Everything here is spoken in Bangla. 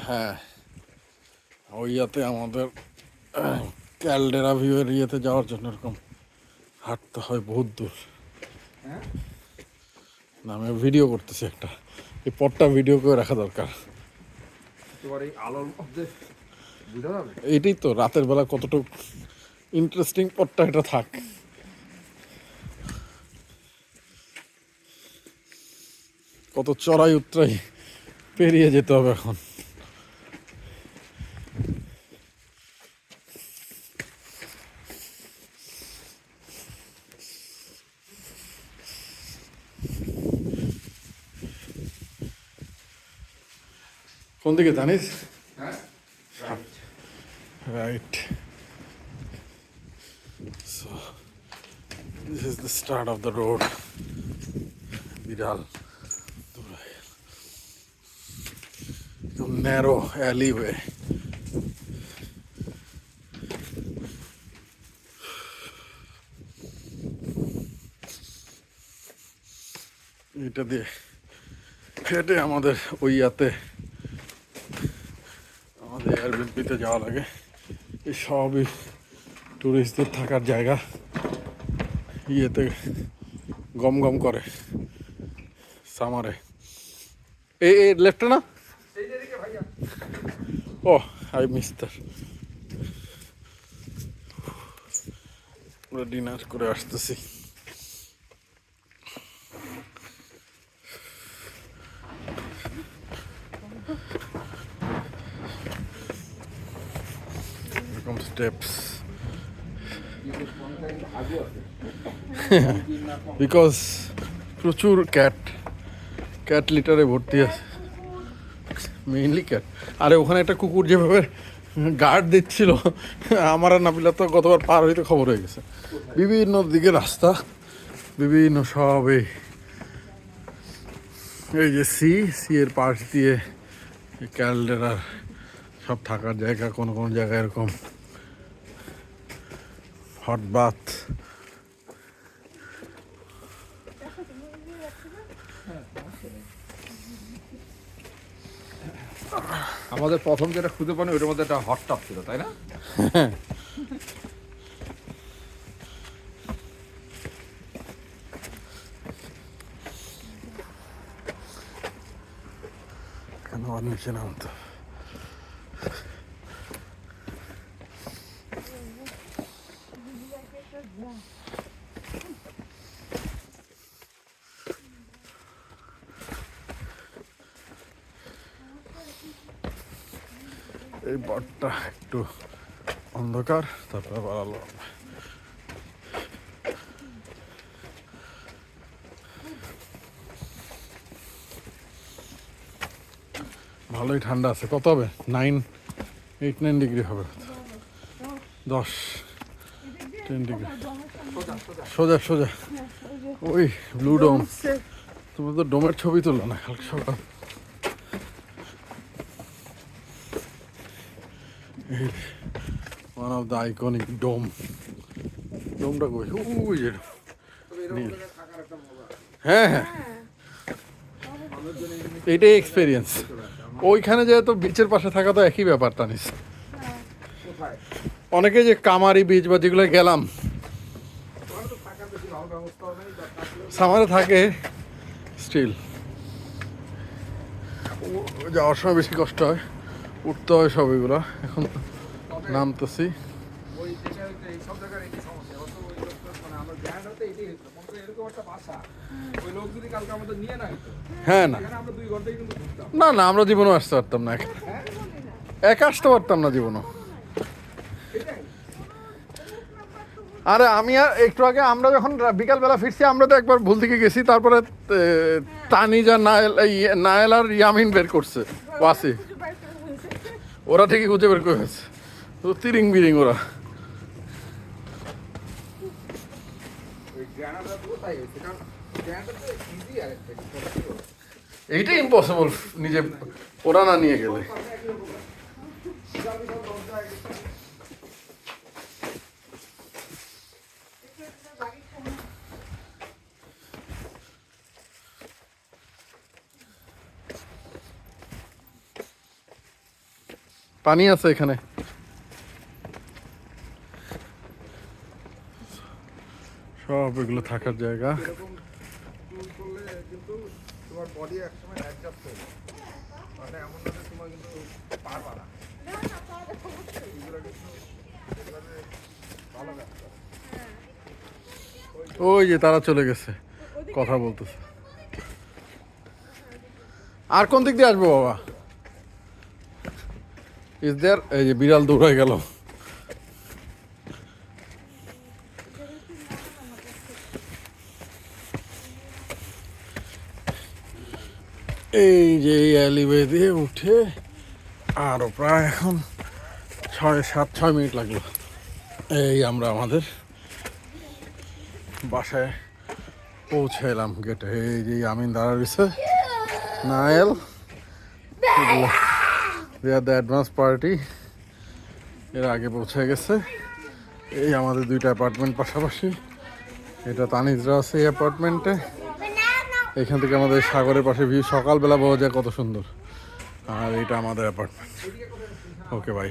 হ্যাঁ, ওই ইয়াতে আমাদের ক্যালডেরা ভিউয়ের ইয়েতে যাওয়ার জন্য এরকম হাঁটতে হয় বহুত দূর। না, আমি ভিডিও করতেছি একটা, এই পথটা ভিডিও করে রাখা দরকার। এইটাই তো রাতের বেলা কতটুকু ইন্টারেস্টিং পথটা এটা থাক। কত চড়াই উতরাই পেরিয়ে যেতে হবে এখন। কোন দিকে জানিস? Right. So this is the start of the road. বিড়াল narrow alleyway. এটা দিয়ে হেঁটে আমাদের ওই ইয়াতে আমাদের এয়ারবিএনবিতে যাওয়া লাগে। এই সবই টুরিস্টদের থাকার জায়গা। ইয়েতে গম গম করে সামারে। এই লেফটে না? ও আই মিস দ্যাট। আমরা ডিনার করে আসতেছি। এরকম স্টেপস বিকজ প্রচুর ক্যাট লিটারে ভর্তি আছে, মেইনলি ক্যাট। আরে ওখানে একটা কুকুর যেভাবে গার্ড দিচ্ছিল, আমার আর নাবিলা তো গতবার পার হইতে খবর হয়ে গেছে। বিভিন্ন দিকে রাস্তা, বিভিন্ন সব এই যে সি এর পাশ দিয়ে ক্যালডেরার সব থাকার জায়গা। কোনো কোনো জায়গায় এরকম হট বাথ। আমাদের প্রথম যেটা খুঁজে পানি ওটার মধ্যে একটা হট টাব ছিল, তাই না? কেন আর নিচে নামতে হবে? এই বটটা একটু অন্ধকার, তারপরে বাড়ালো। ভালোই ঠান্ডা আছে। কত হবে? 8-9 ডিগ্রি হবে, 10-10 ডিগ্রি। সোজা সোজা ওই ব্লু ডোম। তুমি তো ডোমের ছবি তুলো না কালকে সকাল? ওয়ান অফ দ্য আইকনিক ডোমটা কই? ওই যে হ্যাঁ হ্যাঁ, এইটাই এক্সপিরিয়েন্স। ওইখানে যেহেতু বিচের পাশে থাকা তো একই ব্যাপারটা নিস। অনেকে যে কামারি বিচ বা যেগুলো গেলাম সামারে থাকে, স্টিল যাওয়ার সময় বেশি কষ্ট হয়, উঠতে হয় সব এগুলো। এখন নামতেছি। হ্যাঁ না না না, আমরা জীবনও আসতে পারতাম না, একা আসতে পারতাম না জীবনও। আরে আমি আর একটু আগে আমরা যখন বিকালবেলা ফিরছি, আমরা তো একবার ভুল থেকে গেছি, তারপরে তানিজা নায়েল আর ইয়ামিন বের করছে, ওয়াসি ওরা ঠিকই খুঁজে বের করে গেছে। তো তিরিং বিরিং ওরা। এইটা ইম্পসিবল নিজে ওরা না নিয়ে গেলে। পানি আছে এখানে। সব এগুলো থাকার জায়গা। এরকম ট্যুর করলে কিন্তু তোমার বডি একসময় অ্যাডজাস্ট হয়ে যাবে, মানে এমন না যে তোমার কিন্তু পারবা না। এগুলো কিন্তু একেবারে ভালো ব্যবসা। ওই যে তারা চলে গেছে, কথা বলতেছে। আর কোন দিক দিয়ে আসবো বাবা? Is there? এই যে বিড়াল দৌড়ায় গেল। এই যে এই অ্যালিওয়ে দিয়ে উঠে আরো প্রায় এখন 6 মিনিট লাগলো। এই আমরা আমাদের বাসায় পৌঁছে এলাম গেটে। এই যে আমিন দাঁড়া রয়েছে, নায়েল, দে আর দ্য অ্যাডভান্স পার্টি, এর আগে পৌঁছে গেছে। এই আমাদের দুইটা অ্যাপার্টমেন্ট পাশাপাশি। এটা তানিজরা আছে এই অ্যাপার্টমেন্টে। এখান থেকে আমাদের সাগরের পাশে ভিউ সকালবেলা পাওয়া যায়, কত সুন্দর। আর এটা আমাদের অ্যাপার্টমেন্ট। Okay bye.